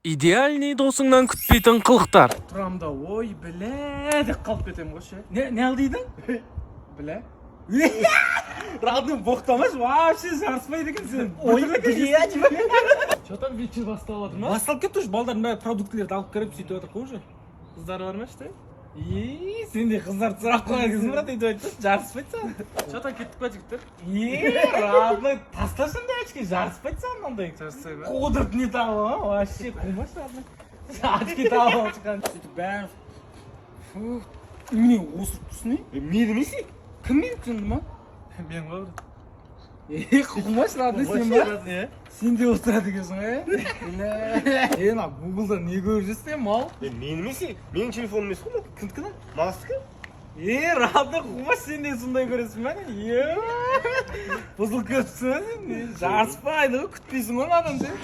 Идеальный досыңнан күтпейтін қылықтар. Тұрамда ой біле деп қалып кетемін ғой ше. Не алдыйдың? Біле. Радың боқтамаш, вообще жарыспайды екен сен. Ой біле деп. Что там вечер басталып жатыр ма? Басталып кетті уже, балдардың бәрі продуктілерді алып кіріп сөйтіп жатыр ғой уже. Қыздар бар ма іште? Сенде қыздарды сұрақ қойған кезім брат, өйтіп айтты, жарыспайды саған. Что там кеттік па жігіттер? Радың тастасын да очки, жарыспайды саған ондай. Жарыспай ба? Қодырып не тауып а? Вообще қоймаш радың. Очки тауып алып шыққан. Сөйтіп бәрі. Фу. Міне осырып тұрсын е? Мен емесі? Кім мен түсінді ма? Мен ғой брат. Қумаш радың сен ба? Сен де отырады екенсің е? На гуглда не көріп жүрсің мал? Мен емесі? Менің телефоным емес қой бұл. Кімдікі? Мағыстікі? Радың қумаш сен де сондай көресің ба? Бұзылып кетіпсің ба сен? Жарыспайды ғой, күтпейсің ғой маған сен.